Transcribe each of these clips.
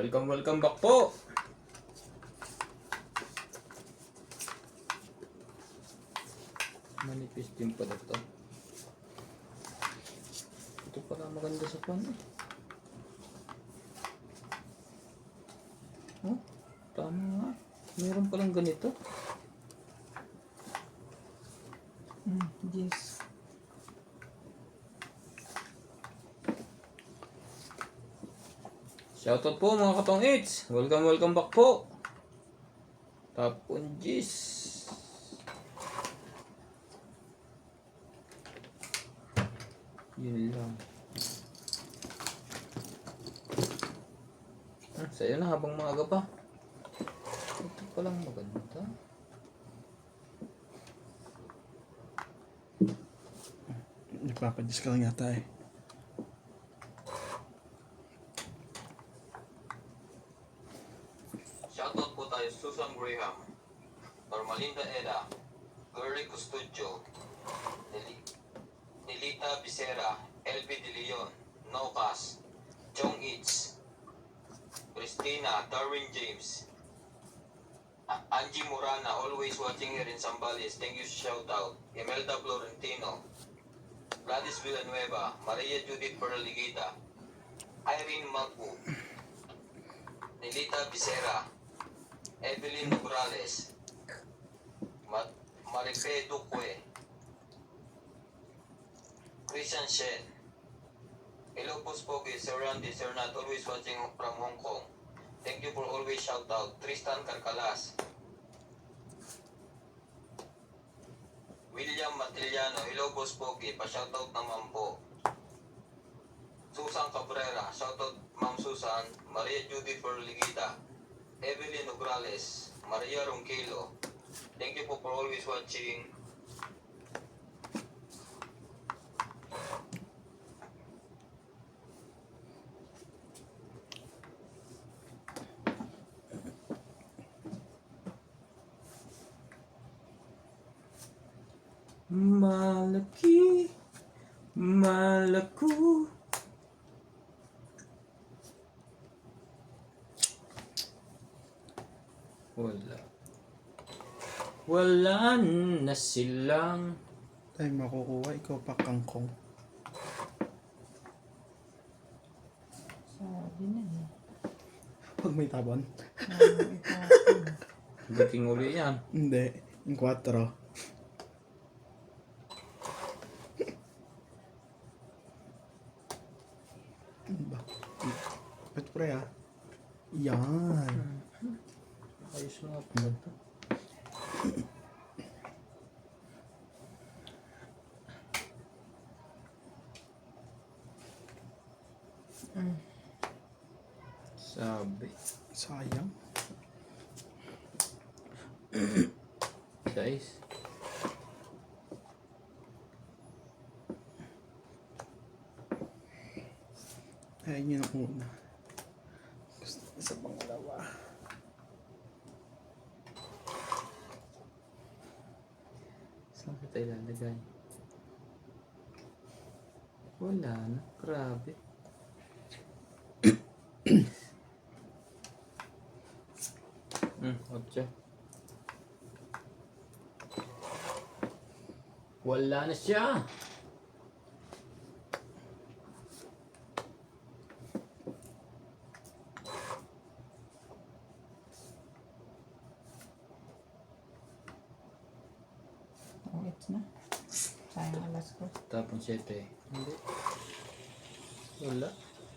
Welcome back po. Manipis din pala ito. Ito pala maganda sa pan eh. Oh, tama nga. Meron palang ganito. Yes. Shoutout po mga katong eats. Welcome back po. Top on G's. Yun lang. Sa'yo na habang maaga pa. Ito palang maganda. Nagpapadis ka lang yata eh. Shoutout po tayo Susan Graham, Normalinda Eda, Glory Custodio, Nilita Bisera, LB De Leon, Nocas, Chong Eats, Christina, Darwin James, Angie Morana, always watching here in Zambales. Thank you, shoutout. Imelda Florentino, Gladys Villanueva, Maria Judith Perligita, Irene Magbu, Nilita Bisera, Evelyn Morales, Marife Duque, Christian Shen, hello po Spogi, Sir Randy, Sir Nat, always watching from Hong Kong. Thank you for always shout out. Tristan Carcalas, William Matiliano, hello po Spogi, pa-shoutout naman po. Susan Cabrera, shoutout Ma'am Susan, Maria Judith Perligita, Evelyn Nograles, Maria Ronquilo. Thank you po for always watching. Malaki, malaku. Wala na silang. Tayo makukuha, ikaw pa kangkong. Sabi na eh. Huwag may tabon. Dating uli yan. Hindi, yung 4. Ano ba? Ba't pre ah? Yan. Ayos nga po ba ito? Sabi. Sayang. Guys. Ayun yun ang una. Gusto ko sa pangalawa. Saan kita ilalagay? Wala na. Grabe. Otso. Wala na siya. Ito na. Sayang alas ko. Tapon 7. Hindi. Wala.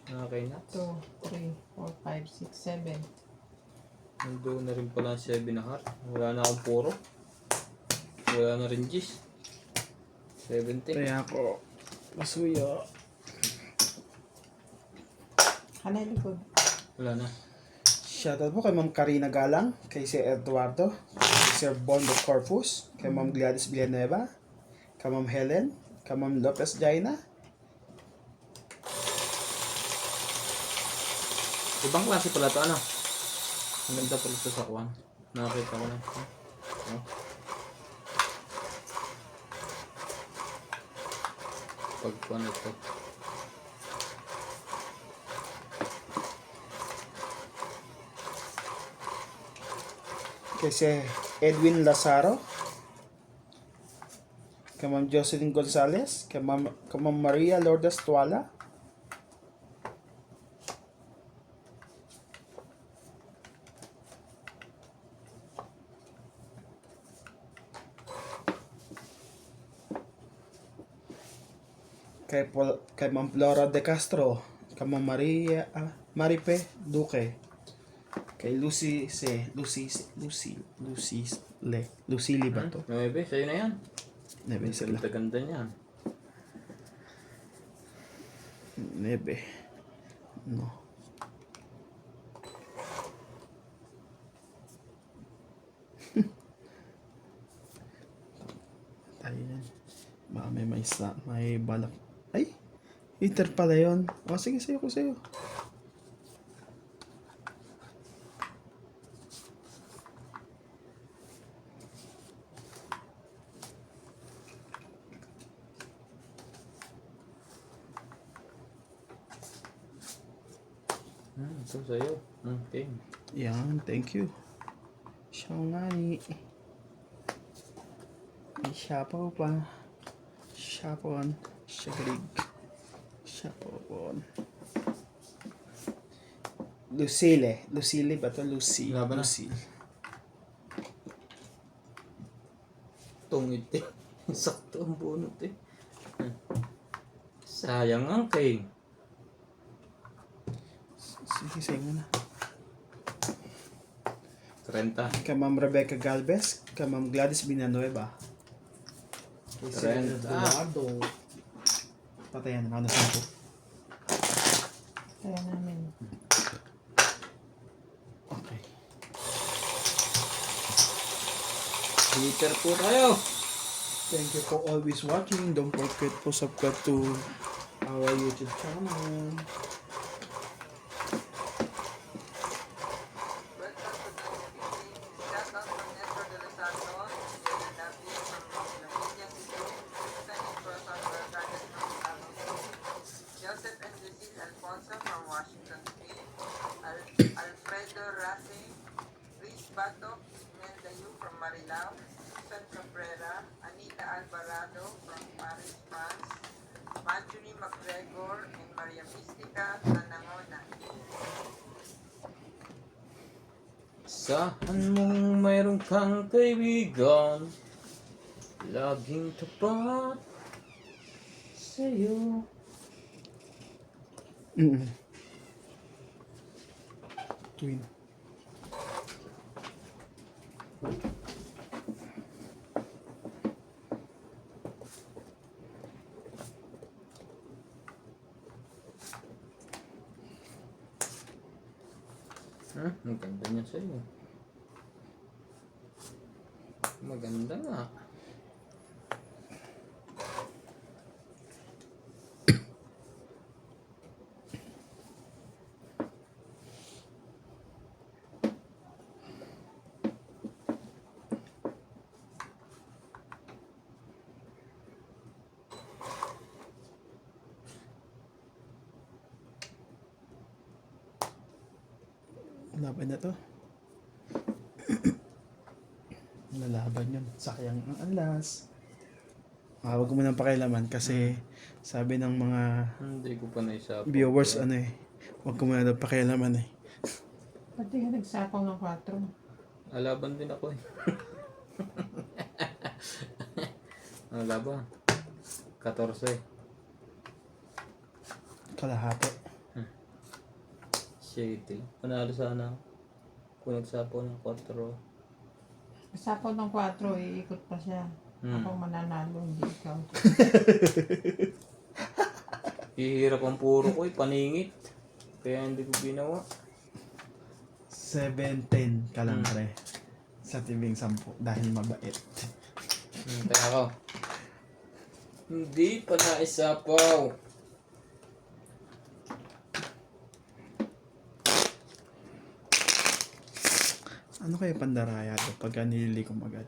Okay na. 2, 3, 4, 5, 6, 7. Nandoon na rin pala ang 7 na heart. Wala na akong puro. Wala na rin G's. 70. Kaya ako, masuyo. Hanay likod. Wala na. Shoutout po kay Ma'am Karina Galang, kay Sir Eduardo, kay Sir Bondo Corpus, kay Ma'am Gladys Villanueva, kay Ma'am Helen, kay Ma'am Lopez Jaina. Ibang klase pala ito, ano? Ang ganda pala ito sa kuwan. Nakakita ko na. Oh. Pagkuhan ito. Kay si Edwin Lazaro. Kay Ma'am Jocelyn Gonzalez. Kay Ma'am Maria Lourdes Tuala. Kay Ma'am Flora De Castro. Kay Ma'am Maripe Duque. Kay Lucille ba to? Nuebe, sa'yo na yan. Nebe sila. Ganda-ganda niyan. Nebe. No. Tayo yan. Baka may balak. Ay! Hitter pala yun. O, sige, sa'yo ko sa'yo. Ito sa'yo. Okay. Yan, thank you. Siya nga ni. Siyapaw pa. Siyapon. Siyagrig. Siyapon. Lucille. Lucille ba to? Lucille. Laban na. Lucille. Tungit eh. Sakto ang bunot eh. Sayang ang king. Sige, sa'yo na. 30. Kay Ma'am Rebecca Galvez. Kay Ma'am Gladys Villanueva. Kay Sir 30. Eduardo. Patayan na ako na 10. Kaya namin. Okay. Hitter po tayo. Thank you for always watching. Don't forget to subscribe to our YouTube channel. Joseph and Lucy Alfonso from Washington State, Alfredo Racing, Luis Bato, Imelda Yu from Marilao, Susan Cabrera, Anita Alvarado from Paris, France, Marjorie McGregor, and Maria Mystica Tanangona. Saan mong mayroon kang kaibigan, laging tapat sa'yo. Twin. Ang ganda niya sa'yo. Maganda nga. Laban na to. Lalaban yun. Sayang ang alas. Huwag mo nang pakialaman kasi sabi ng mga Hindi ko pa naisapos. viewers huwag ko muna nang pakialaman eh. Ba't di ka nagsapaw ng 4? Alaban din ako eh. Ang laban? 14. Kalahati. Shitty. Panalo sana ako. Kung nagsapaw ng 4. Nagsapaw ng 4, iikot pa siya. Ako mananalo, hindi ikaw. Hihirap ang puro ko eh. Paningit. Kaya hindi ko ginawa. 7-10 ka lang pre. Sa tibing 10 dahil mabait. Hintay ako. Hindi pa naisapaw. Ano kaya pandaraya to pagka nililikom agad?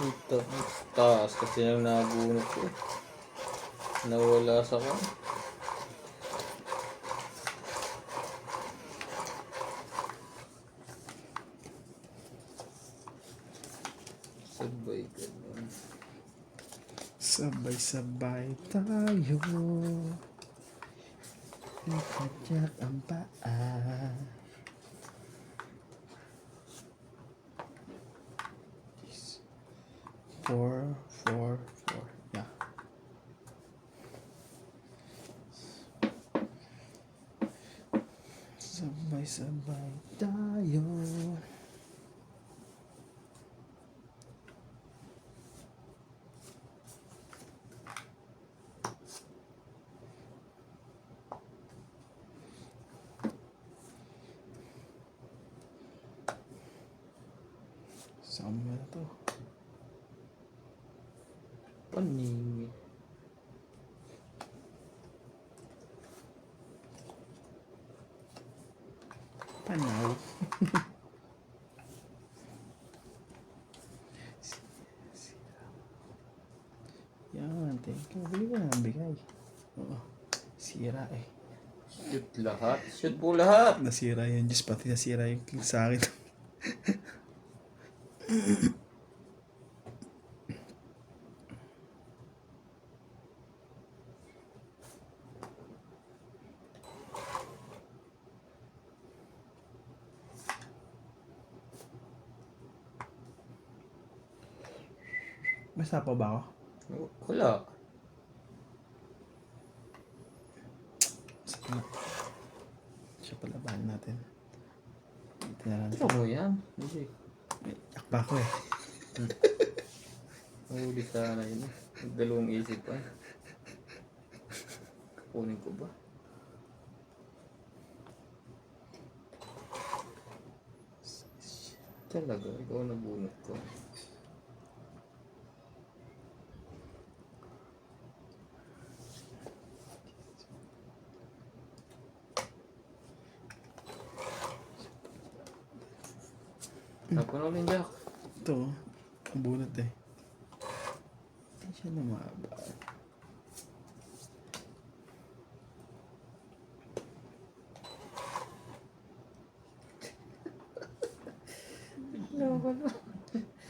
Ito, taas kasi yung nabunot ko. Nawala sa kan. Sabay ganun. Sabay-sabay tayo. Ikatyak ang paa. Four, four, four. Yeah. Sabay-sabay tayo. Saan mo na to? Paningit. Panaw. Yan, thank you. Bili ko na ng bigay. Oo. Sira eh. Shoot lahat. Shoot po lahat. Nasira yung Diyos, pati nasira yung sa akin. May sapa ba ako? Wala. Sige. Siya palabahan natin. Dito na lang. Ito mo yan. Hindi. May akpa ko eh. Mahuli sana yun. Dalawang isip pa. Kunin ko ba? Talaga, ikaw ang nabunot ko. Tapos na ulit, Jack. Ito, ang bunot eh. Hindi siya namaba.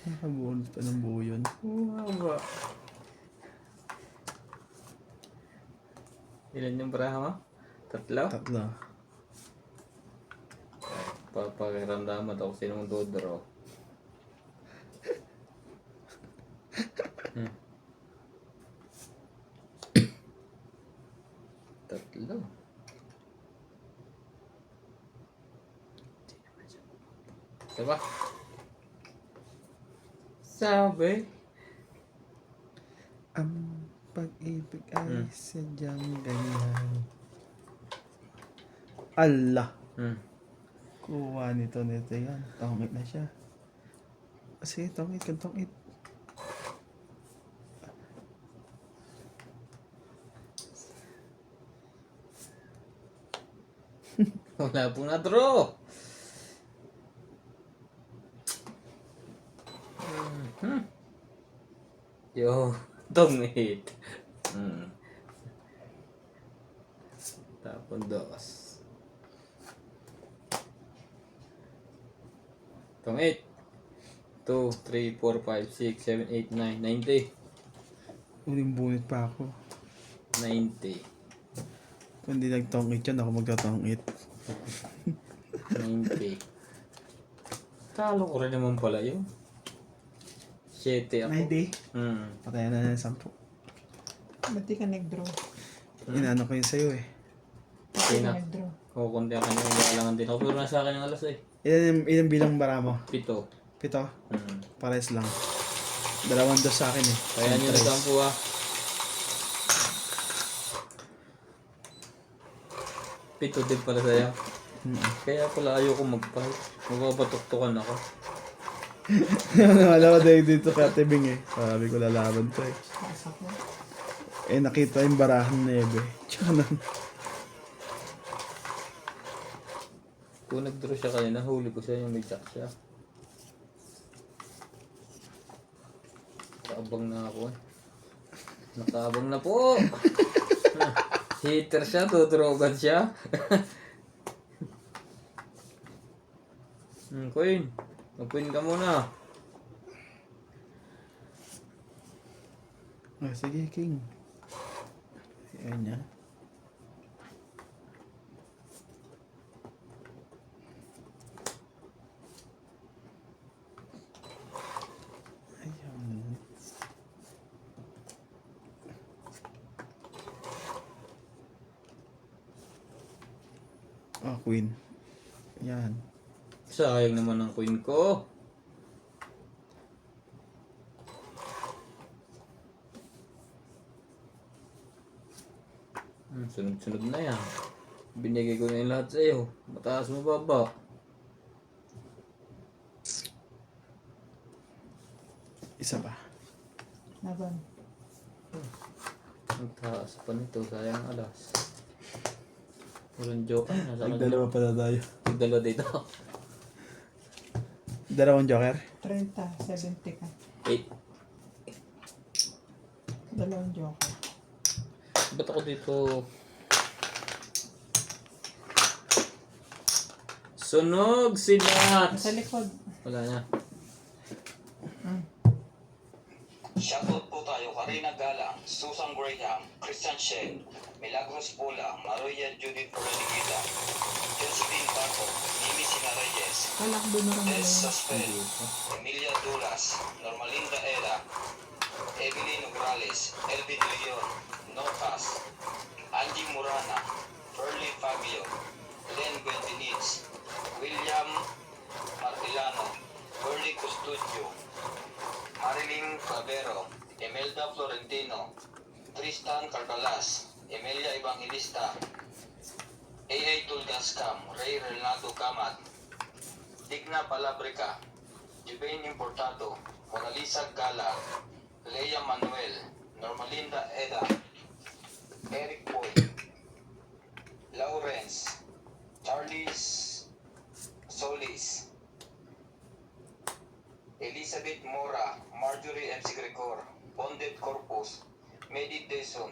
Nakabunot pa ng buo yun. Haba. Ilan yung braha mo? Tatlo? Tatlo. Papakiramdaman ako sinong dodro. Tatlo. Diba? Sabi. Ang pag-ibig ay sadyang ganyan. Allah! Kuha nito yan. Tongit na siya. Kasi tongit kang tongit. Wala pong na-draw. Yo, tongit. Tapon dos. Tongit. 2, 3, 4, 5, 6, 7, 8, 9, 90. Uling bunit pa ako. 90. Kung hindi nagtongit yan, ako magtatongit. 90. Talo ko rin naman pala yun. 7 ako. 90? Patayan na ng 10. Ba't di ka nag-draw? Inaano ko yun sa'yo eh. Ba't di ka Sino? nag-draw? Kukundi ako ng galangan din ako. Pero nasa akin yung alas eh. Ilan bilang bara mo? 7. 7? Pares lang. 2 dos sa akin eh. Kaya nyo na 10 ah. 7 din pala sa'yo. Kaya pala ayoko mag-fight. Magpapatuktukan ako. Wala ko dito kay Ate Bing eh. Sabi ko lalaban to eh. Pasak mo. Eh nakita yung barahan na ebe. Tsaka na. Kung nag-draw siya kanina, huli ko siya yung may jack siya. Nakaabang na ako eh. Nakaabang na po. Hitter siya, tuturugan siya. Queen. Mag-queen ka muna. Sige, King. Ayan niya. Ayan. Queen. Yan. Sayang naman ang queen ko. Sunod-sunod na yan. Binigay ko na yung lahat sa'yo. Mataas mo baba. Isa pa. Laban. Ang taas pa nito. Sayang alas. Walang joke. Ay, nasa kanya. Nagdalawa pala tayo. Nagdalawa dito. Dalawang joker. 30, 70 ka. 8. Dalawang joker. Ba't ako dito? Sunog sila! Sa likod. Wala na. Shoutout po tayo, Karina Galang, Susan Graham, Christian Shen, Milagros Pula, Maria Judith Perenigita, Josephine Paco, Mimi Sinarayes, Kalakbo na rin Les na Saspel, Emilia Duras, Normalinda Era, Evelyn Ugrales, Elvin De Leon, Nocas, Angie Murana, Perly Fabio, Len Bentinitz, William Martilano, Burley Custodio, Marilyn Clavero, Imelda Florentino, Tristan Carcalas, Emilia Evangelista, A.A. Tulgascam, Ray Renato Camat, Digna Palabrica, Jubain Importado, Mona Lisa Gala, Leia Manuel, Normalinda Eda, Eric Boy, Lawrence, Charles Solis, Elizabeth Mora, Marjorie MC Gregor, Bondet Corpus, Medit Deson,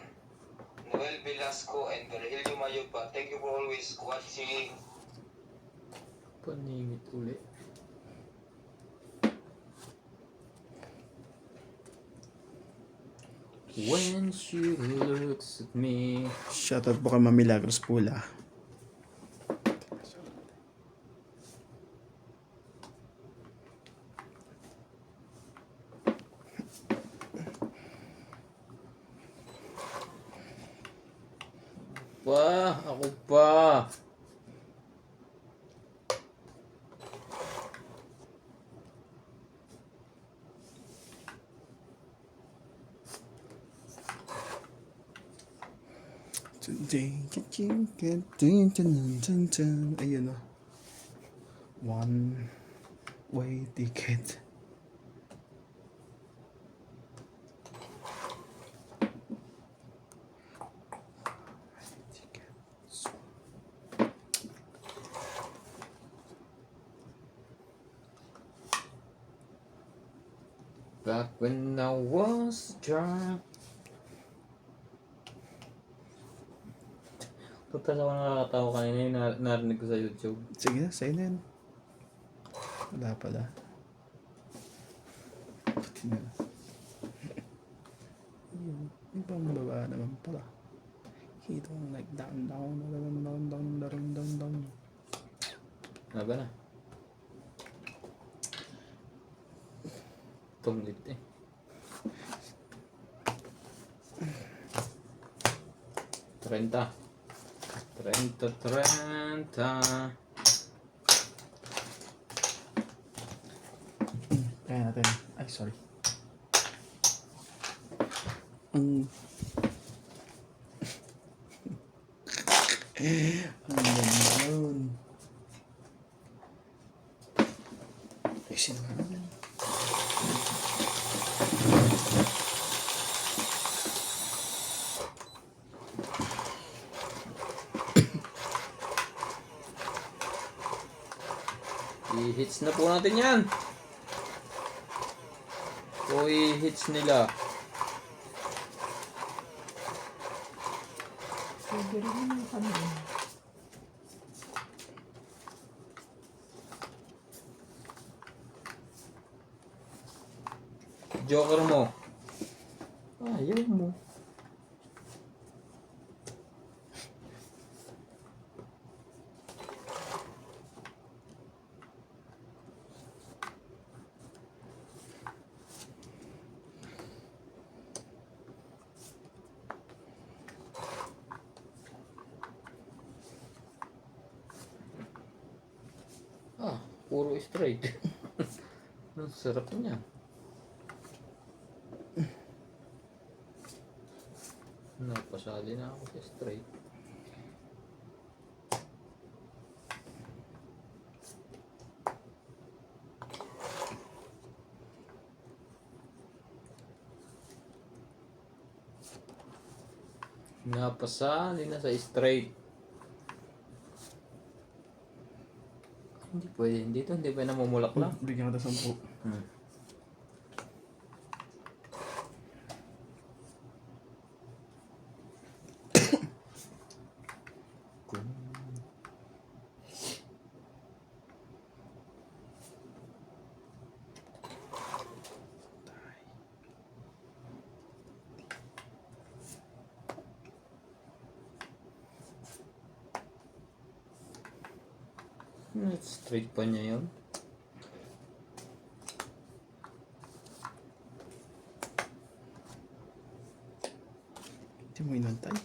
Noel Velasco, and Virgilio Mayugba. Thank you for always watching. Paningit ulit. When she looks at me. Shoutout po kay Ma'am Milagros Pula. Ako pa. Ayun o. One way ticket. Back when I was drunk. Tutas ako nakakatawa kanina yung narinig ko sa YouTube. Sige na, sa'yo na yan. Wala pala. Ayun, ibang baba naman pala. He don't like down. Ano ba na? Tunglit eh. Trenta. Kaya natin. Ay, sorry. Ang ganda nun. Ay, sino ka naman? I-hits na po natin yan. O i-hits nila. Pwede rin naman kami. Joker mo. Ayaw mo. Puro straight. Ang sarap niya. Napasali na ako sa straight. Napasali na sa straight. Hindi pwede. Dito hindi pwede namumulak lang. Bigyan ko na 10. Straight pa niya yun. Hindi mo inantay.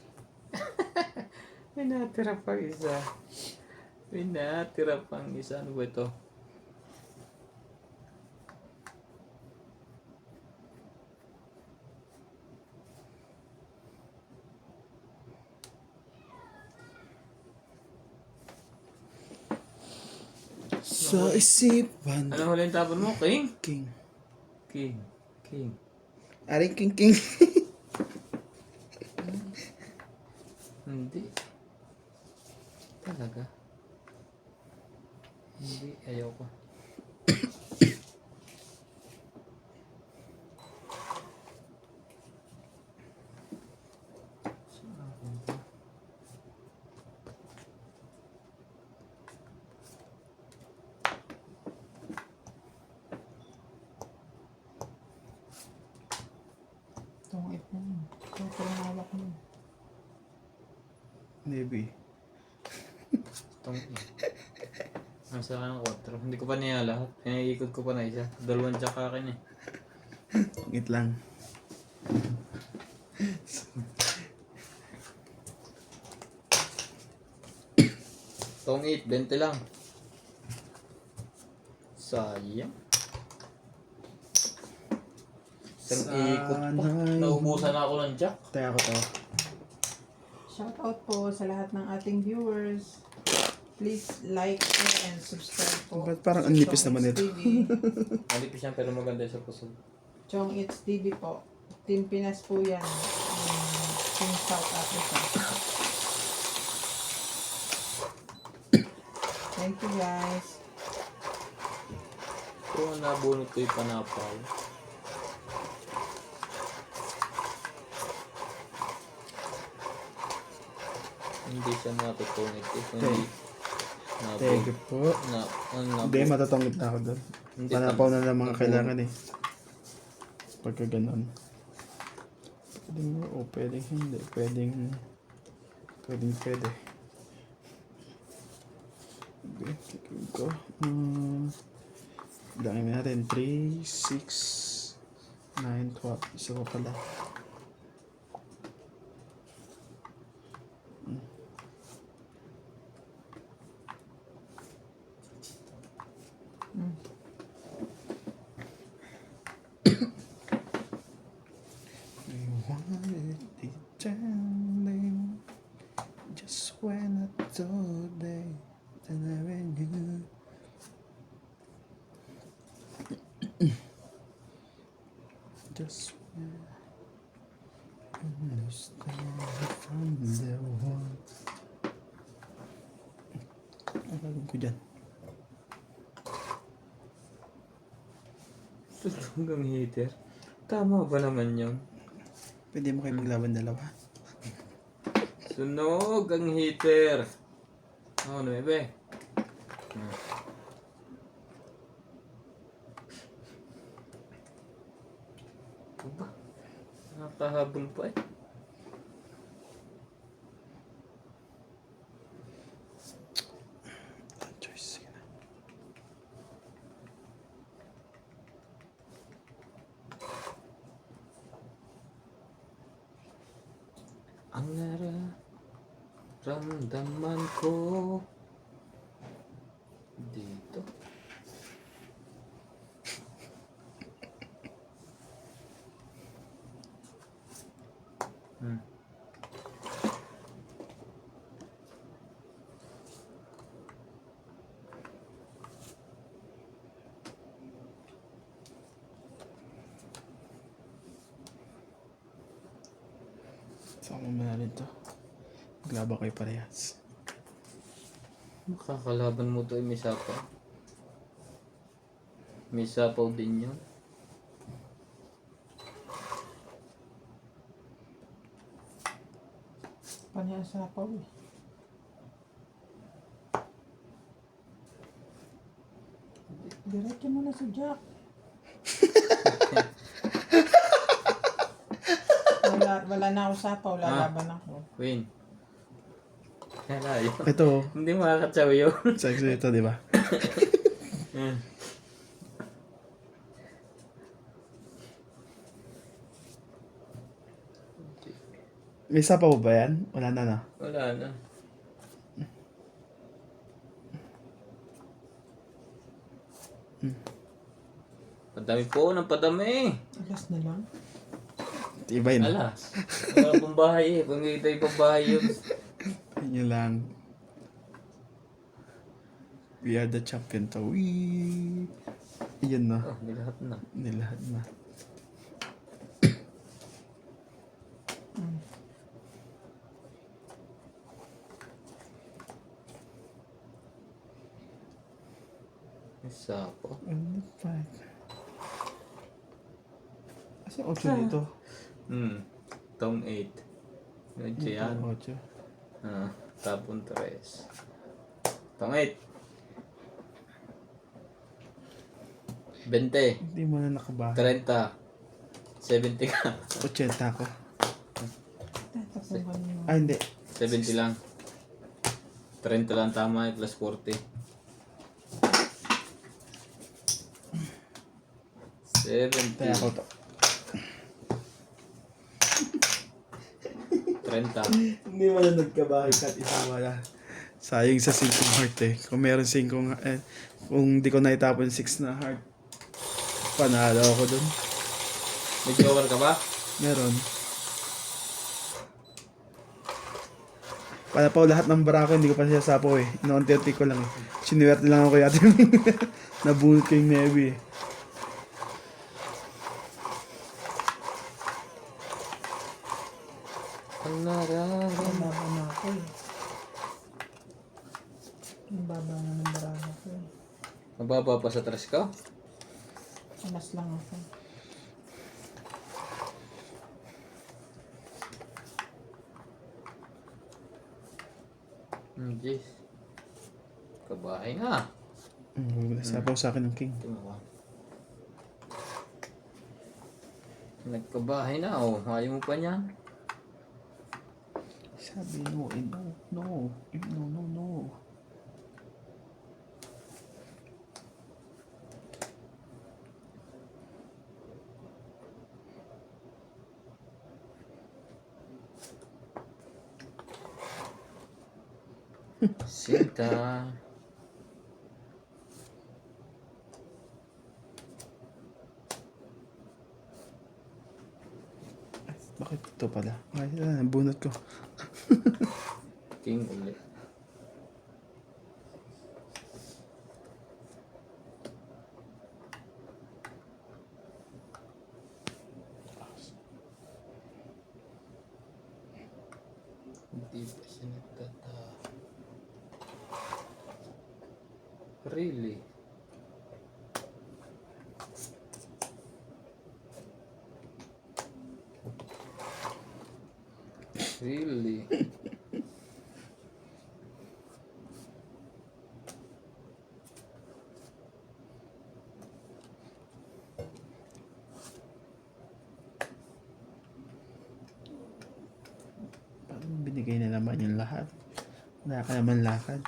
May natira pang isa. May natira pang isa. Ano ba ito? Sa isipan. Ano huli yung tapon mo? King? King. King. King. Aring king king. Hindi. Talaga. Hindi. Ayaw ko. Tungit na yun. Ito ang hawak mo. Maybe. Itong nasa akin ang 4. Hindi ko pa niya lahat. Pinaiikot ko pa na isa. 2 jack akin eh. Ngit lang. Tong 8, 20 lang. Sayang. Isang ikot pa. Sana'y- Naubusan na ako ng jack. Tayo ako to. Shoutout po sa lahat ng ating viewers. Please like, share, and subscribe po. Ba't parang sa ang nipis Chong naman It's ito? TV. Malipis yan pero maganda sa puso. Chong It's TV po. Team Pinas po yan. Team South Africa. Thank you guys. Kung nabunot ko yung panapaw. Hindi siya matutungit eh. Hindi. Thank you po. Hindi, matatangit na ako doon. Hindi, Panapaw na lang mga nabunot. kailangan eh. Pagka ganon. Pwedeng o pwedeng hindi. Pwedeng pwede. Okay, tignan ko. Bilangin natin. 3, 6, 9, 12. Isa pa pala. We wanted the darling, just when I told them that I knew. Just when I understand from the one. Ang gagawin ko dyan? Hanggang heater. Tama ba naman yun? Pwede mo kayo maglaban dalawa. Sunog ang heater. Oh, 9. Aba, nakakahabol pa eh. Choice. Sige na. Ang nararamdaman ko dito. Hmm. Sama mo na rin to. Maglaba kayo parehas. Makakalaban mo to ay may sapaw. May sapaw din yun. Parehas sa sapaw eh. Diretso mo na si Jack. Wala na ako sapaw, lalaban ako. Win. Kalayo. Ito, Hindi makakatsaw yun. sexy ito, di ba? May sapaw ba yan? Wala na na. Wala na. Padami po ng padami. Alas na lang. Tibay na. Alas. Wala pong bahay eh. Kung ito yung pambahay yun. Yun lang. We are the champion to. Wee! Yun na. Oh, nilahat na. Nilahat na. Isa po. Ano pa? Kasi 8 dito. Tong 8. Medyo yan. 8. Tapon 3. Tong 8. 20. Hindi mo na nakabahan. 30. 70 ka. 80 ako. Tatapuhan mo. Ah, hindi. 70 lang. 30 lang tama plus 40. 70. Kaya ako to. 30. Hindi mo na nagkabahay kahit isa wala. Sayang sa 5 heart eh. Kung meron 5 kung di ko naitapon 6 na heart, panalo ako dun. May joker ka ba? Meron. Para pa lahat ng barako, hindi ko pa siya sapo eh. Inaunti-unti ko lang eh. Sinuwerte lang ako kay ate. Nabunot ko yung Navy eh. Ang nararamdaman. Laban na ako eh. Ang baba na ng barako ko eh. Mababa pa sa tres ka? Alas lang ako. Jeez. Kabahay na. Sapaw sa akin ng king. Tumawa. Nagkabahay na oh. Ayaw mo pa niyan. Sabi no, eh, no, no, eh, no, no, no. Sinta. Bakit ito pala? Ay, bunot ko. King ulit. Hindi ba siya nagtata? Really? Really? Parang binigay na naman yung lahat. Wala ka naman lakad.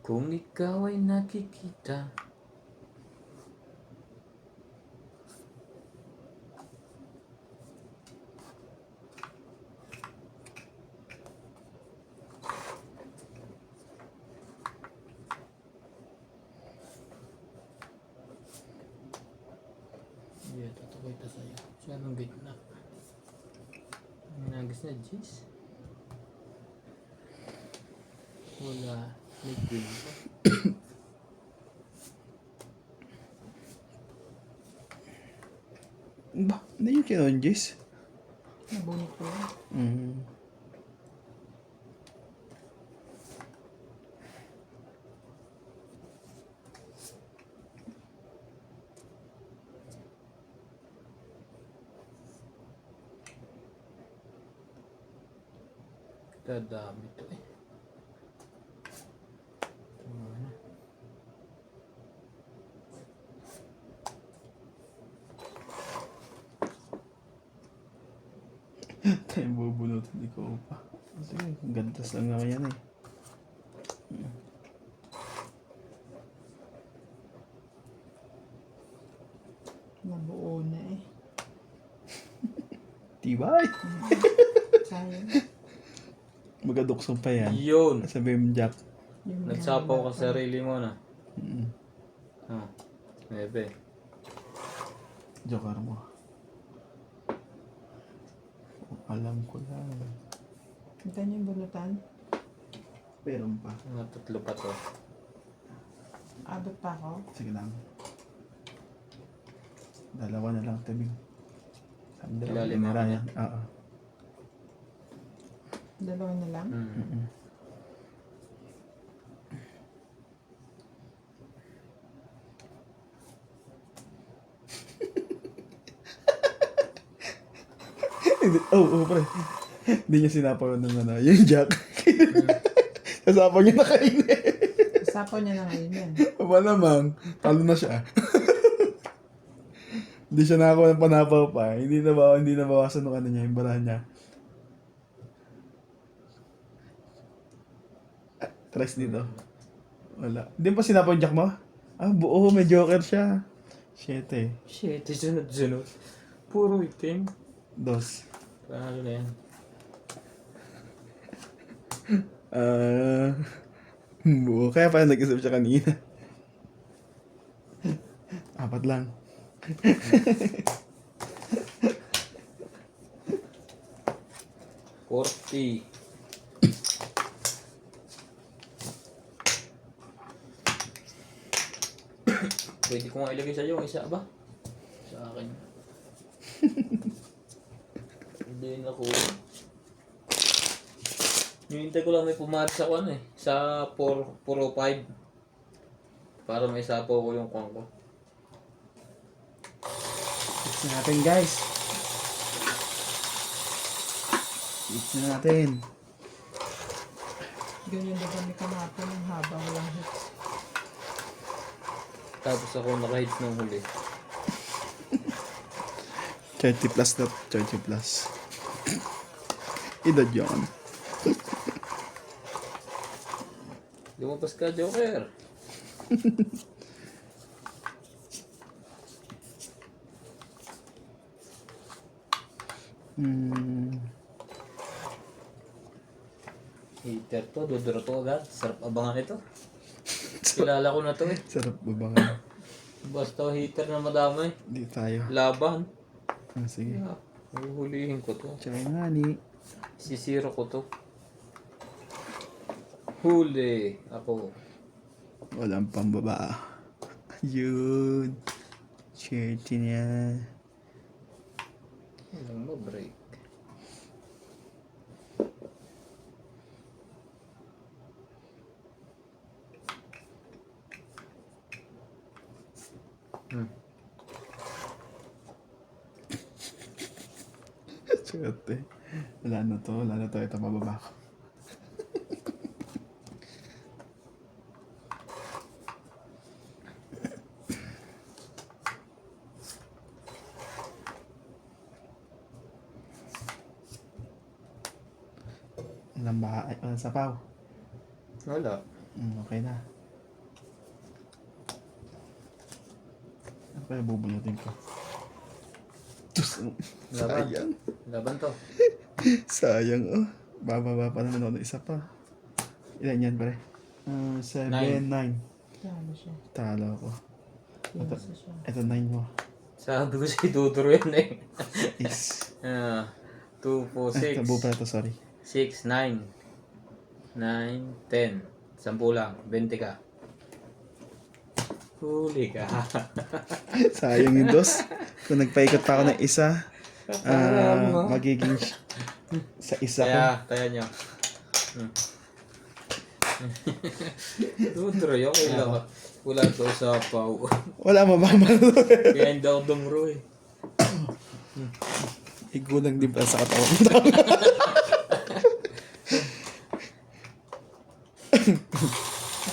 Kung ikaw ay nakikita. Yeah, totoo ito sa'yo. Siya nung gitna. Ang nagis na Jis. Wala. Liquid ba? Ba? Hindi yung kinonjis? Nabunot ko yun. Mm. Dadami to eh. Tama na. Tayo bubunutin ko pa. Sige, gantas lang naman yan eh. Nabuo na eh. Tibay! Sayang. Magaduksong pa yan. Yun! Sabi mo, Jack. Yung Nagsapaw ka sa sarili mo na. Mm. Oh. Bebe. Joker mo. Alam ko lang. Kita niyo yung bunutan? Meron pa. Mga tatlo pa to. Abot pa ako? Sige lang. Dalawa na lang tabing. Ilalim mo Kamera na. yan. Oo. Dalawa na lang? Mm. Oo, pre. Hindi niya sinapaw ng ano. Yung Jack. Kasapaw niya na kainin. Sapaw niya na ngayon yan. Malamang. Talo na siya. Hindi siya nakakuha ng panapaw pa. Hindi na bawasan ng ano niya, yung barahan niya. Trace dito. Wala. Hindi pa sinapaw yung Jack mo? Ah, buo. May Joker siya. 7. Shit, sunod-sunod. Puro itim. 2. Paano na yan? Buo. Kaya pa nag-isip siya kanina. 4 lang. $40. Pwede ko nga ilagay sa'yo ang isa ba? Sa akin. Hindi na ako. Hinihintay ko lang may pumaris sa kwan eh. Sa 405. Para may sapaw ko yung kwan ko. Fix na natin, guys. Fix na natin. Ganyan ba kami kamapon ng haba walang hits? Tapos ako naka-hits ng huli. 30 plus na 30 plus. Edad yun. Lumabas ka, Joker. Heater to, duduro to agad. Sarap abangan ito. Kilala ko na to eh. Sarap babangan. Basta heater na madamay. Hindi tayo. Laban. Ah, sige. Yeah, huhulihin ko to. Tsaka nga ni. Sisiro ko to. Huli. Ako. Walang pambaba. Yun. Shirty niya. Walang ma-break. Hmm. Swerte. Wala na to. Ito mababa ko. Walang sapaw. Wala. Okay na. Ano kaya bubunutin ko? Laban. Sayang. Laban to. Sayang, oh. Bababa pa naman ako ng isa pa. Ilan yan, pare? 7, 9. Talo siya. Talo ako. Pinasa siya. Ito 9 mo. Sabi ko si Dudro yan eh. Is. 2, 4, 6. Tabo pala to, sorry. 6, 9. 9, 10. 10 lang. 20 ka. Huli ka. Sayang yung dos. Kung nagpaikot pa ako ng isa, Parang, magiging sa isa ko. Kaya nyo. Dudro yun. Wala to sa paw. Wala mabamalo. Kaya hindi ako dumro eh. Igulang din pala sa katawan.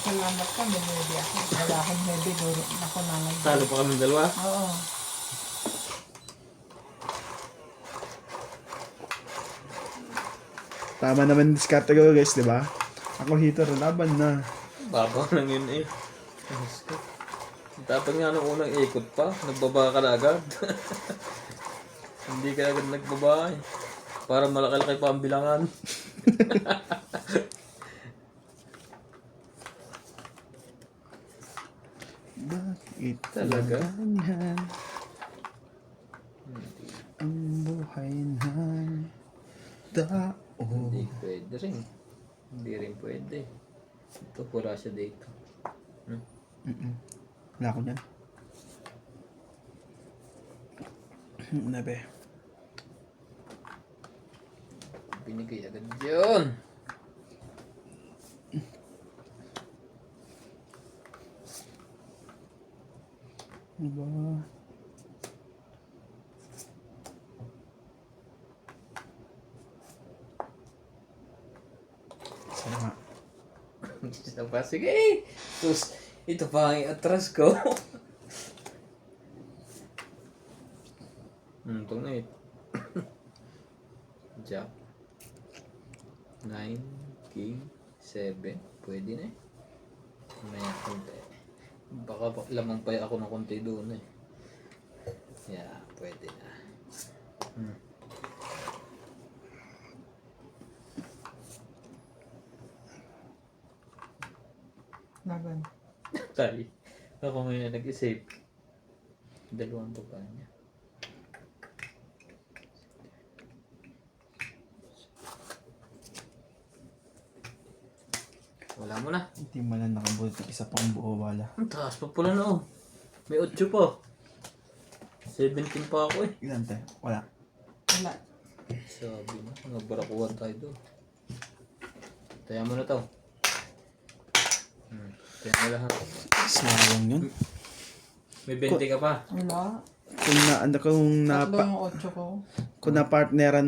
Salamat ka, may heavy ako. Wala akong heavy, duro. Ako nanay. Talo pa kami dalawa. Oo. Tama naman yung diskarte ko, guys, di ba? Ako hitter, laban na. Babaw lang yun eh. Dapat nga nung unang ikot pa, nagbaba ka na agad. Hindi ka agad nagbaba eh. Para malaki-laki pa ang bilangan. Bakit Talaga? ganyan ang buhay ng tao? Hindi pwede rin. Hindi rin pwede. Ito, pula siya dito. Wala ko dyan. Nabe. Binigay agad yun. Diba? Sama. Isa pa, sige. Tus, ito pa ang atras ko. Itong 8. Jack. 9, king, 7. Pwede na eh. May konti. Baka lamang pa ako ng konti doon eh. Yeah, pwede na. Laban. Tali. Ako ngayon nag-isip. Dalawang baba niya. Wala mo na. Hindi mo lang nakabulit ng isa pang buo, wala. Ang taas pa pala na oh. May 8 pa. 17 pa ako eh. Ilan tayo? Wala. Wala. Sabi mo, nagbarakuhan tayo doon. Taya mo na to. Taya mo lahat. Sayang yun. May 20 ka pa. Wala. Tatlo yung 8 ko. Kung na-partneran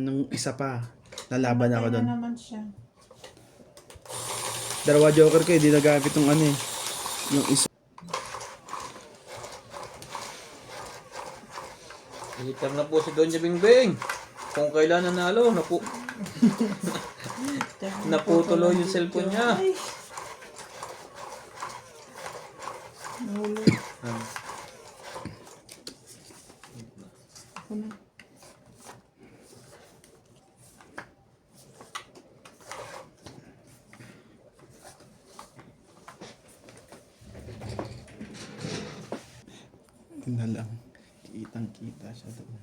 ng isa pa, lalaban ako Kaya doon. naman siya. Dalawa joker ko, hindi nagamit ng ano eh. Yung isa. Hihitar na po si Doña Bingbing. Kung kailan nanalo, naputuloy yung cellphone niya. Ay! Nahuli. Ako na. Ito na lang. Kitang-kita siya doon.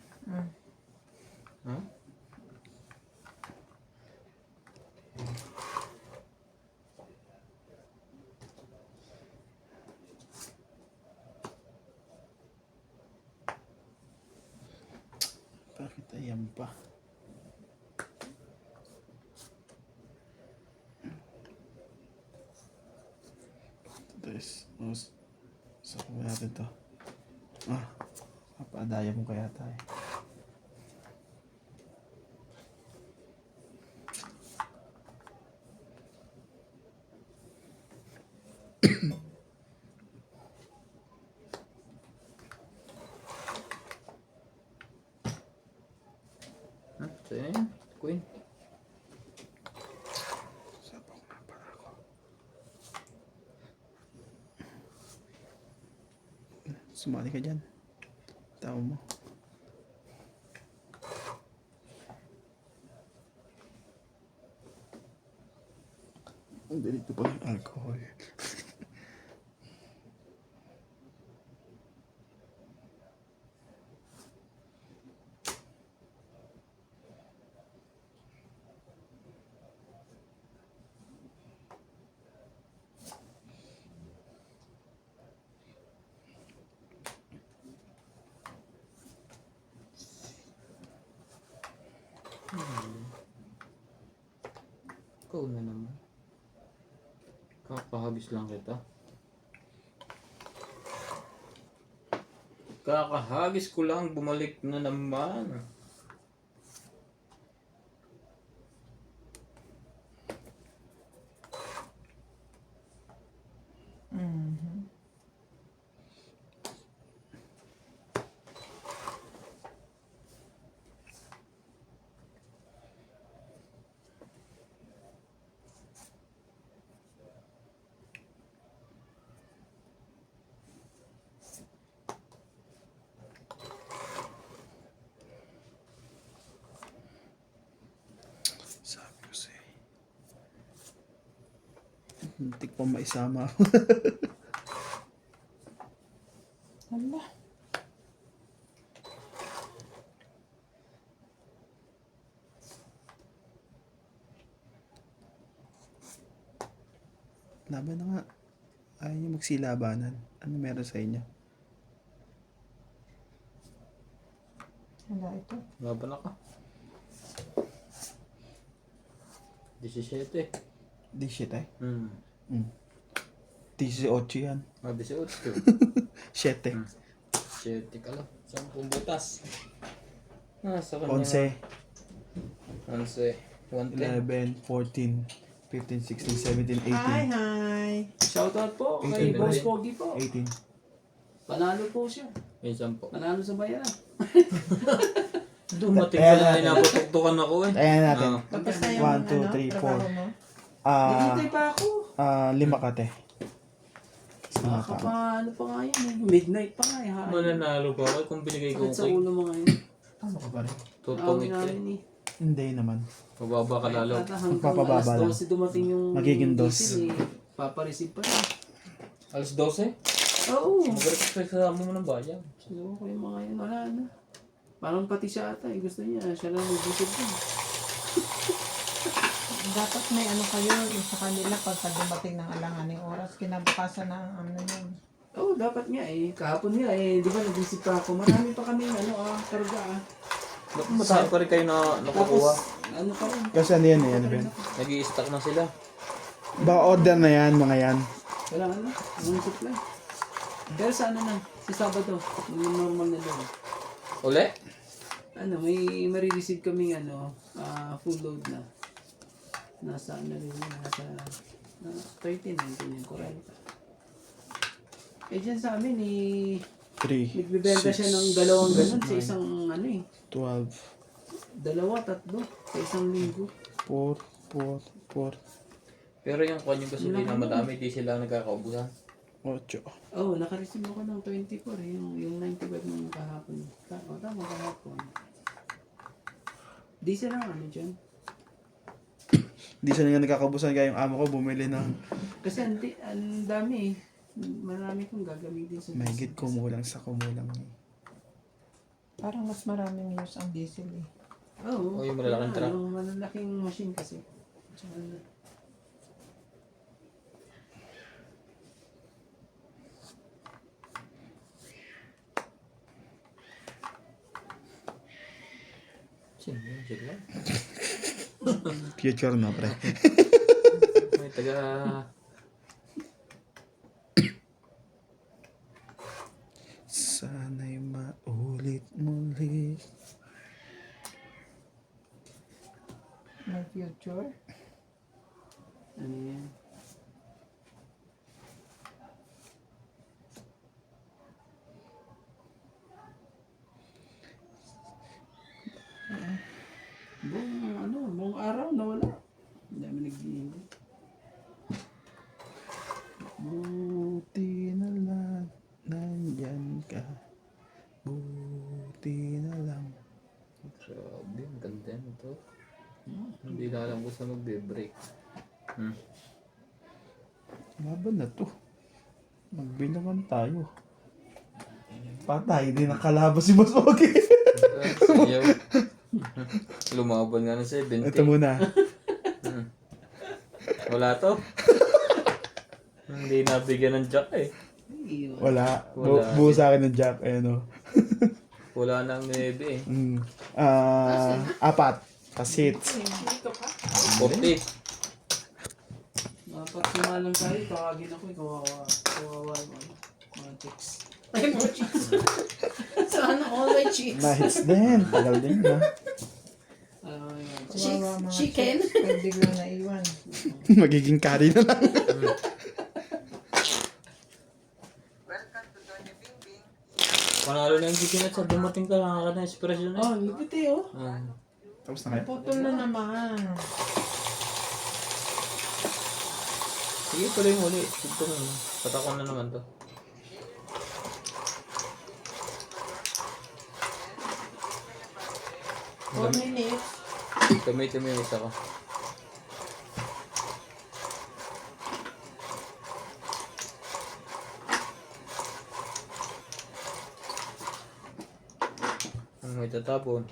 Huh? Bakit ayan pa? Ito is, sa natin to. Papadaya mo kaya tayo. Sa'yo na yan. Queen. Sabang na para ako. Sumali ka dyan. Tao mo. Ang dito pa yung alcohol. Ikaw na naman. Kakahagis lang kita. Kakahagis ko lang, bumalik na naman. Mhm. Sabi ko sa'yo. Muntik pa maisama ako. Hala. Laban na nga. Ayaw niyo magsilabanan. Ano meron sa inyo? Hala ito. Laban ako. 17. Di shit eh. 18 yan. 18. 7. 7 ka lang. 10 butas. Sa kanya. 11, 11. 110. 11, 14, 15, 16, 17, 18. Hi. Shoutout po kay 18 Boss rin. Pogi po. 18. Panalo po siya. May 10. Panalo sa bayaran. Dumating ka lang ay napatugtukan ako eh. Ayan natin. Tapos na yung 1, 2, 3, 4. trabaho mo? Naghintay pa ako. 5 ka te. Sama pa. Ano pa nga yan eh. Midnight pa nga eh. Ha? Mananalo pa ako kung binigay ko Sakit sa kay ulo mo ngayon. Ano ka pa rin? tutungit ka. namin eh. Hindi naman. Mababa ka lalo. At hanggang Magpapababa lang. alas 12 dumating yung Magiging dos. diesel eh. Papareceive pa rin. Alas 12? Oo. Mag-respect sa mo ng bayan. So, ko yung mga yun. Wala na. Parang pati siya ata eh. Gusto niya. Siya lang nag-visit din. Dapat may ano kayo sa kanila pagka dumating ng alanganing oras, kinabukasan ng ano yun. Oo, dapat nga eh. Kahapon nga eh. Di ba nag-visit pa ako. Marami pa kami karga ah. Ba't masaya pa rin kayo na nakukuha? Tapos, ano pa rin. Kasi ano yan eh, ano ba yan? Nag-i-stack na sila. Baka order na yan, mga yan. Walang ano. Walang supply. Pero sa ano na. Sa Sabado. Yung normal na lang. Uli? Ano, may marireceive kaming full load na. Nasa ano rin yun, nasa 13, 19, 40. Eh dyan sa amin eh, 3, nagbibenta siya ng dalawang ganun sa isang 12, 2, 3 sa isang linggo. 4, 4, 4, Pero yung kanyang gasolina madami, di sila nagkakaubusan. 8. Oh, naka-receive ako ng 24 eh, yung 95 ng kahapon. Tama kahapon. Di sila dyan. Hindi siya nga nagkakabusan kaya yung amo ko bumili ng Kasi ang dami eh. Marami kong gagamitin sa mahigit kumulang sa kumulang. Parang mas maraming use ang diesel eh. Oo. O yung malalaking truck. Yung malalaking machine kasi. Tsaka Sino yun sila? Future na pre. May taga... Sana'y maulit muli. My future. Ano yan? Buong araw nawala. Hindi namin nag-iingay. Buti na lang, nandyan ka. Buti na lang. Grabe, ang ganda yan ito. Hindi na alam ko saan magbe-break. Laban na to. Magbilangan tayo. Patay, hindi nakalabas si Boss Ogie. Sayaw. Lumaban nga ng 70. Ito muna. Wala to. Hindi nabigyan ng jack eh. Iyon. Wala. Wala. Buo sa akin ng Jack. Ano. Wala nang 9 eh. 4. Pasits. 40. Dapat sumalang tayo, tawagin ako, kawawa mga chicks. Ay, mo cheese. Sana all my cheese. Nice din. Tagal din na. Kawawa mga Chicken? chicks, pag biglang naiwan. Magiging carry na lang. Welcome to Doña Bingbing. Panalo na yung giginat sa dumating ka lang ka na espresyo na. Oh, lupit eh, oh. Tapos na kayo? Putol na naman. Sige, tuloy mo ulit. Ito na. Patakon na naman to. Four minutes. Gamitin mo yung isa ko. Ang may tatapon.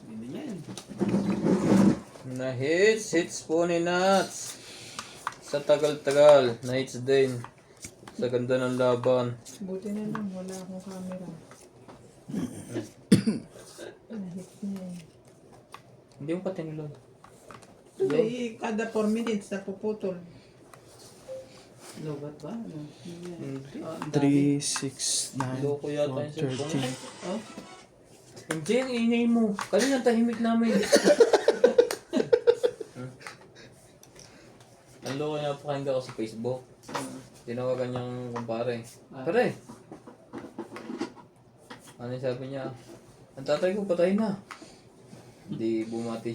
Hindi yan. Na hits po ni Nats. Sa tagal-tagal, na hits din. Sa ganda ng laban. Buti na lang, wala akong camera. Nahit niya eh. Hindi mo pa tinulog. Hindi, kada 4 minutes napuputol. Lobat ba? Ano? Hindi. 3, 6, 9, Loko yata yung 4, cellphone. 13. Oh? Hindi, ang ingay mo. Kanina tahimik namin. Ang loko na pakinggan ko sa Facebook. Tinawagan niyang kumpare. Pare! Ano yung sabi niya? Ang tatay ko patay na. Hindi bumati.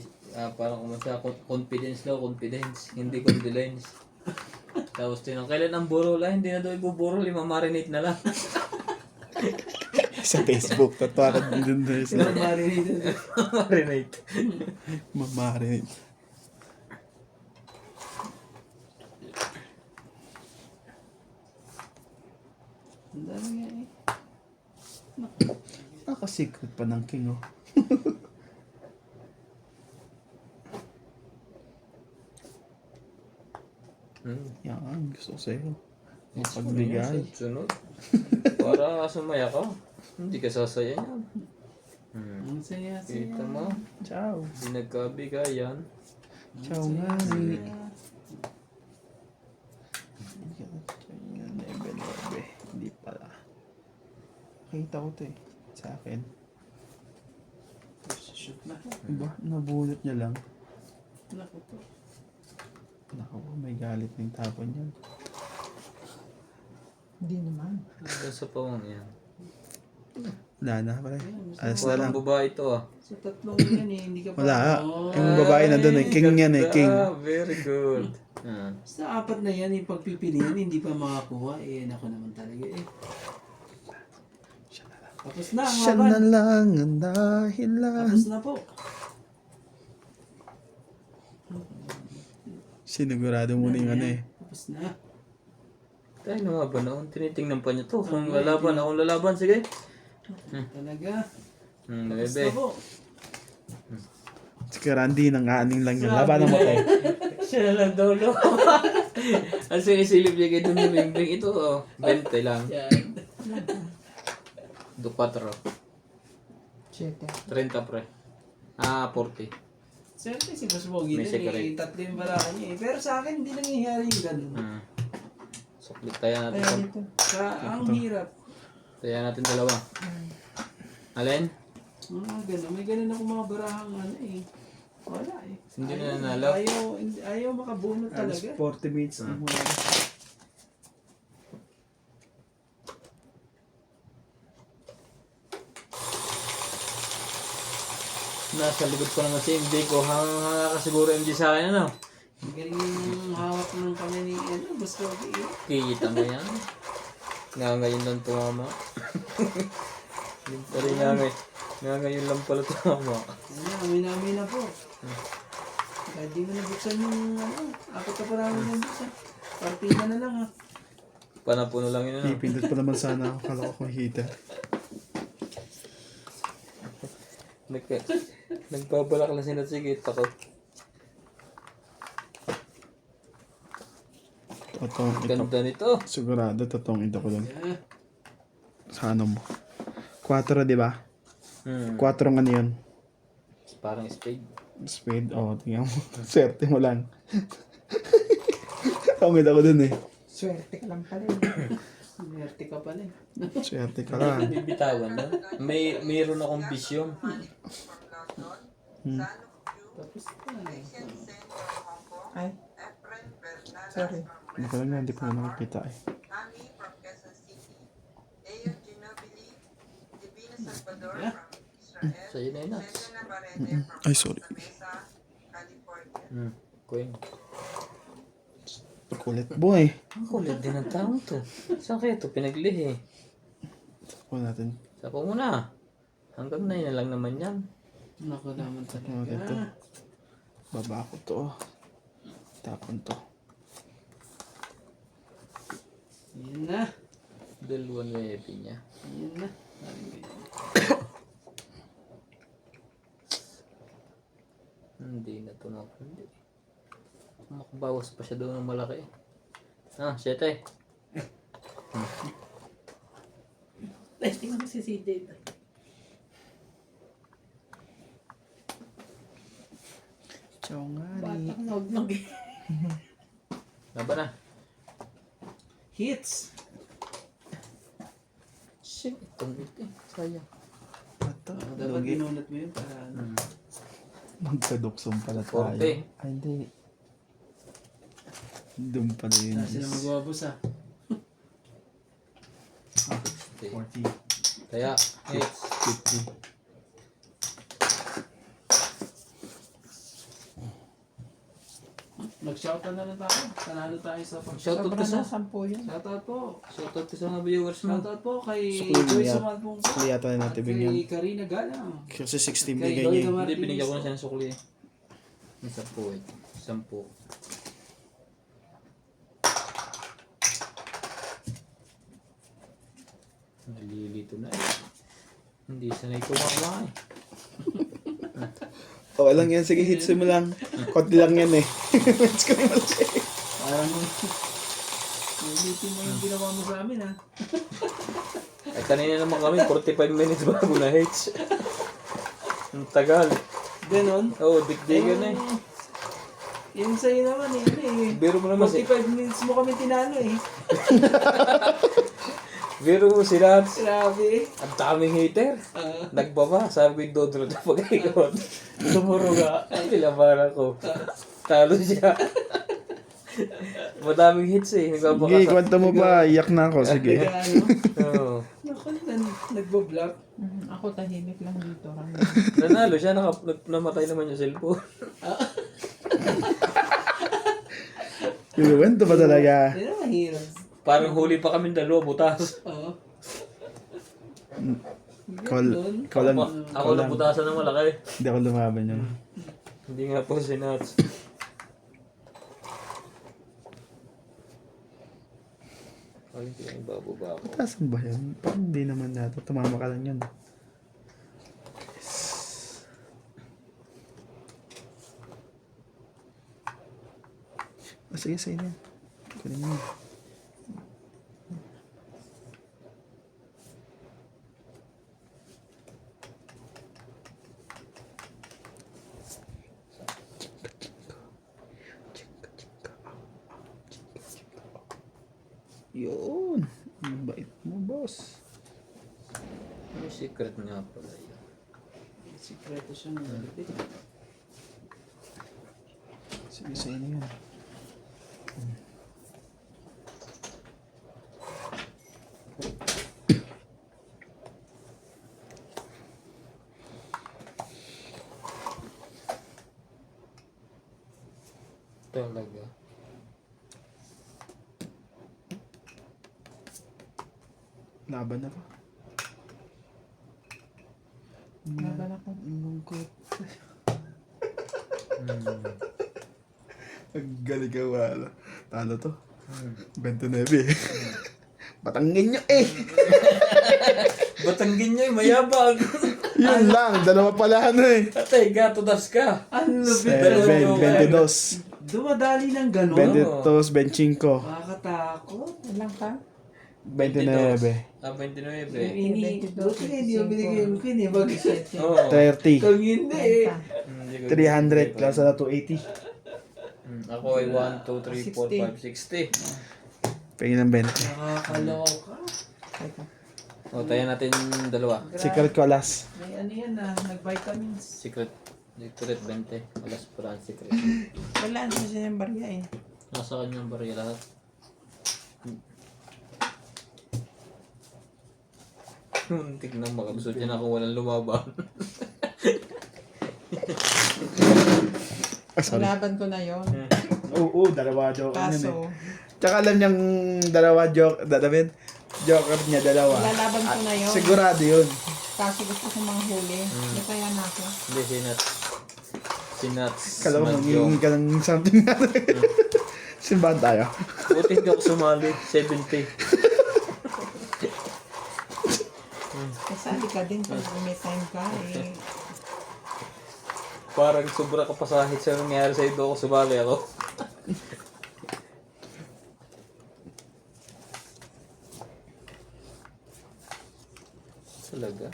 Parang kumasya. Confidence daw, confidence. Hindi condolence. Tapos tinang, kailan ang burol? Hindi na daw ibuburol. Imamarinate na lang. Sa Facebook. Tatawa ka din doon. Marinate. Marinate. Mamarin. Ang dami nga eh. Nakasikret pa ng king, oh. Yan, gusto ko sa'yo. Mapagbigay. Sunod. Para sumaya ka. Hindi ka sasaya niyan. Ang saya. Kita mo. Ciao. Hindi nagkabigayan. Ciao nga. Nebe. Hindi pala. Nakita ko to eh. Sa akin. Shoot na. Ba? Nabunot niya lang. Naku po. Naku, may galit ng tapon yan. Hindi naman. Hanggang sa pawang yan. Wala na pare. Alas na lang. Walang babae ito ah. Sa tatlong yan eh, hindi ka pa. Wala. Oh. Yung babae na doon eh. King yan eh. King. Very good. Sa apat na yan, yung pagpipilian, hindi pa makakuha. Eh, naku naman talaga eh. Tapos na, ang Siya na laban. lang ang dahilan. Tapos na po. Sinigurado muna yung ano eh. Tapos na. Tayo na nga ba noon? Tinitingnan pa niya to. Kung lalaban, akong lalaban. Sige. Talaga. Tapos Bebe. na po. Si Randy, nang-aaning lang yun. Laban ng matay. Siya na lang daw no. Ang sinisilip niya kay Dumi Bimbing. Ito oh. 20 lang. Yan. 4. 7. 30 pre. 40. Siyempre si Boss Bogie May din secret. eh, tatlo yung balakan niya eh. Pero sa akin, hindi nangyayari yung ganun. Suklit tayo natin. Kaya dito. Ang hirap. Tayo natin dalawa. Alin? Gano'n. May ganun ako mga barahang ano eh. Wala eh. Hindi na nanalo? Ayaw makabunot Alas talaga. 40 minutes na muna. Nasa likod ko naman si MJ ko. Hanga ka siguro MJ sa akin, ano? Ang galing yung hawak ng kami ni Boss Kobe eh. Kita mo yan. Nga ngayon lang tumama. Yung pala nga ngayon. Nga ngayon lang pala tumama. Amin na po. Kaya di mo nabuksan yung apat ka pa namin nabuksan. Partida na lang ha. Panapuno lang yun, ano? Pipindot pa naman sana ako. Kala ko kung heater. Nagbabalak lang sinasigit ako. Totoong ito. Ganda nito. Sigurado, totoong ito ko dun. Yeah. Sa ano mo. 4, di ba? 4 Hmm. nga yun. Parang spade. Spade, tingnan mo. Swerte mo lang. Pangit ako dun eh. Swerte ka lang pala. Swerte ka pala eh. Swerte ka lang. Bibitawan na. Mayroon akong vision. Manic from London, Sanuk Q, Tapos na eh. Asian Sen from Hong Kong, Ay, Efren Bernales sorry. from Ano ka lang yan, hindi pa nga nakakita eh. Ami from Quezon City, Ayon Ginobili, Divina Salvador Yeah. from Israel, Sa'yo na yun, Nats. Selena Barrede from Ay, sorry. Costa Mesa, California. Queen. Kulit boy. Ang kulit din ng taong to. Saan kaya to pinaglihi? Sako natin. Sako muna. Hanggang 9 na lang naman yan. Nakalaman Sako natin to. talaga. Baba ko to. Tapon to. Yan na. Dalawang wepe niya. Yan na. Sabi ko yan. Hindi na to nakundi. Makabawas pa siya doon ng malaki. 7. Tingnan mo si CJ. Chongari. Nagnog eh. Laban na. Hits. Shit, itong ito. Sayang. Ito. Dapat ginunat mo yun para ano. Magkaduksong pala tayo. 40. Ay, hindi. Doon pala yun. Saan sila magwabos ah. 40. Kaya, hits. 50. Nag-shoutout na lang tayo. Panalo tayo sa Shoutout Sobra ka sa? na 10 yun. Shoutout po. Shoutout ka sa mga viewers mo. Shoutout po kay Sukli Joy niya. Sumalpong po. Sukli yata na natin At bigyan. kay Karina Galang. Kasi 16 Kay bigay Lloyd niya eh. Martinez Hindi, binigyan ko na po. siya ng sukli. May 10 eh. 10. Nalilito na eh. Hindi sanay kumama eh. Okay lang yan. Sige, hits mo lang. Konti lang yan eh. Hits ko mo lang eh. Parang ulitin mo yung ginawa mo sa amin ha. Ay kanina naman kami, 45 minutes bago na hits. Ang tagal. Ganon. Oo, dikdigan na eh. Yung sa'yo naman eh. Biro mo naman si... 45 minutes mo kami tinalo eh. Biro mo si Nats. Grabe. Ang daming hater. Nagbaba, sabi ko doon na pag-ikot. Tumuro ka. Nilabaran ko. Talo siya. Madaming hits eh. Nagbaba Sige, kwento mo pa. Iyak na ako. Sige. Kaya ano. Oo. Naku, nagbo-block. Ako tahimik lang dito. Nanalo siya, namatay naman yung cellphone. Yung kwento pa talaga. Yan ang mahirap. Parang huli pa kami dalawa, butas. Oo. Ikaw lang. Ako lang butasan ng malaki. Hindi ako lumaban yun. Hindi nga po si Nats. Ay, hindi ang bababa ako. Tasan ba yun? Parang hindi naman nato. Tumama ka lang yun. Sige, sige na. Kunin mo. Yun. Ang bait mo, boss. May secret nga pala yun. Sikreto siya ng malapit. Sige sa inyo yun. Talaga. Laban na ba? Laban ako. Ang lungkot. Hmm. Ang galing ka wala. Talo to. 29 eh. Batangin nyo eh. Batanggin niya yung mayabang. Yun lang. Dalawa pala ano eh. Atay, gato das ka. Ang lapit. 22. Dumadali ng gano'n. 22, 25. Nakakatakot. Ilang ka? 29. Ah, 29. Buti nga hindi mo binigay mo kin eh. Oo. 30. Kung hindi eh. Hindi ko 300 plus na 280. Ako ay 1, 2, 3, 4, 5, 60. Pingin ng 20. Nakakaloko ka. Teka. O, tayo natin dalawa. Secret ko alas. May ano yan ah, nag-vitamins. Secret. Secret 20. Alas pala ang secret. Wala na siya yung barya eh. Nasa kanyang barya lahat. Muntik na makabusot niya na kung walang lumaban. Laban ko na yon. Oo, dalawa joke yun eh. Kaso, Tsaka alam niyang dalawa joke, dadawin. Joker niya dalawa. lalaban ko na yon. Sigurado yun. Kaso gusto ko manghuli. May kaya na ako. Hindi, si Nats. Si Nats. Kala ko Madyo. mangingi ka ng something natin. Simbahan tayo. Buti hindi ako sumali. 70. Kasali ka din pag may time ka eh. Parang sobra ka pa sa hit sa nangyari sa ito ako sumali ako. Talaga?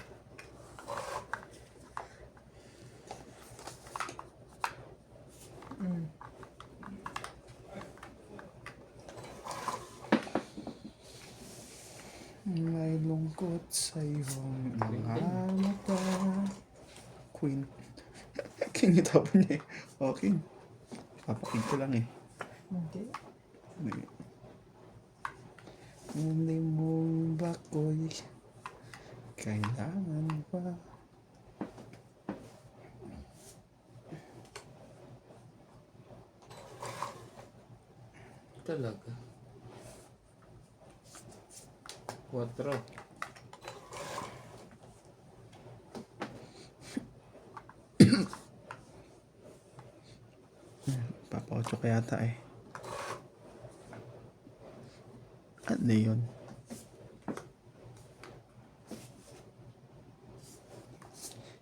Mm. May lungkot sa iyong mga mata. Queen. King itapon niya eh. Oh, King. Papaking ko lang eh. Hindi. Hindi mo ba ko'y kailangan pa? Talaga? 4. Papa-8 ka yata eh. Ano yun?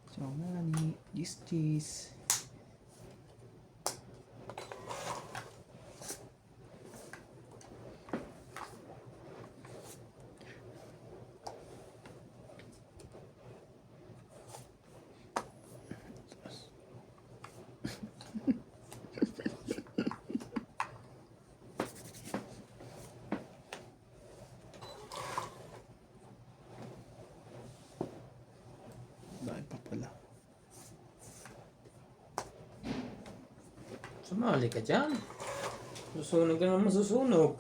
So, nani, cheese. Dahil pa pala. Sumali ka dyan. Susunog ka naman masusunog.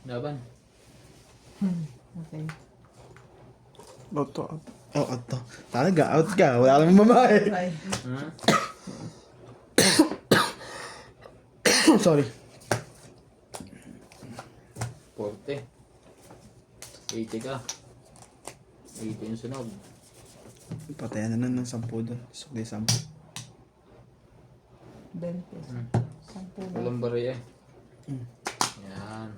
Laban. Okay. Auto. Oh, auto. Talaga, out ka. Wala kang mamahe. Try. Hmm? Sorry. 40. 80 ka. 80 yung sunog. Patayan na ng 10 doon. Sukli 10. 20. 10 lang. Walang bariya. Hmm. Yan.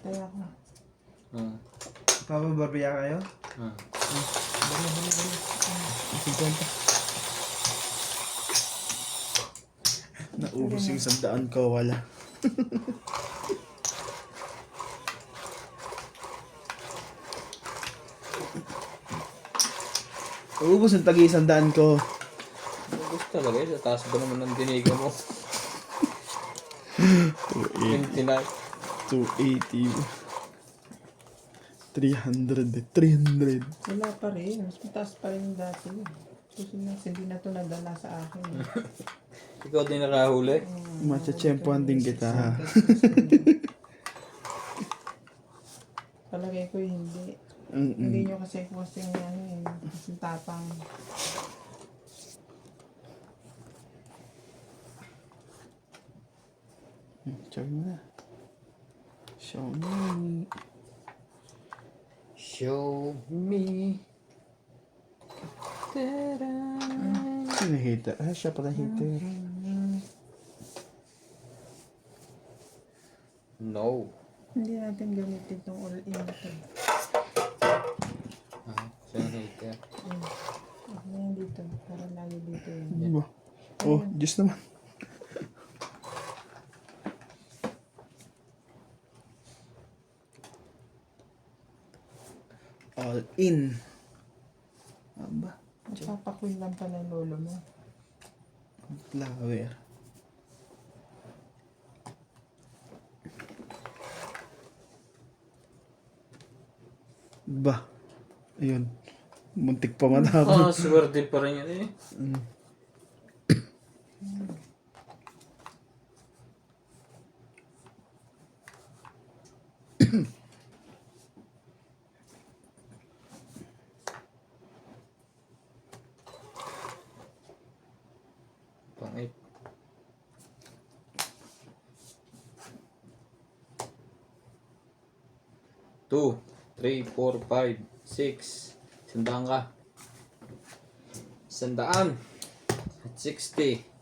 Kaya ako. Papabarbiya kayo? Ah. 50. Naubos yung 100 ko, wala. Ubus ang tagi-100 ko. Gusto talaga yun. Sa taas ba naman ng diniga mo? 29. 280. 300. Wala pa rin. Mas mataas pa rin yung dati. Susunod, hindi na to nadala sa akin. Ikaw din nakahuli. Matcha-tsempohan din kita ha. Palagay ko hindi. Mm-mm. Hindi nyo kasi kasing ano eh. Kasing tapang. Try mo na. Show me. Show me. Sino hater? Ah, siya pala hater. No. Hindi natin gamitin itong all-in na to. Siya na hater. Ako na yan dito. Para lagi dito yun. Ano ba? Oh, Diyos naman. All in. Aba, Magpapakwin lang pa ng lolo mo. flower. Ba, ayun. Muntik pa matapos. Swerte pa rin yan eh. Pangit. 2, 3, 4, 5, 6. Sandaan ka. 100. At 60.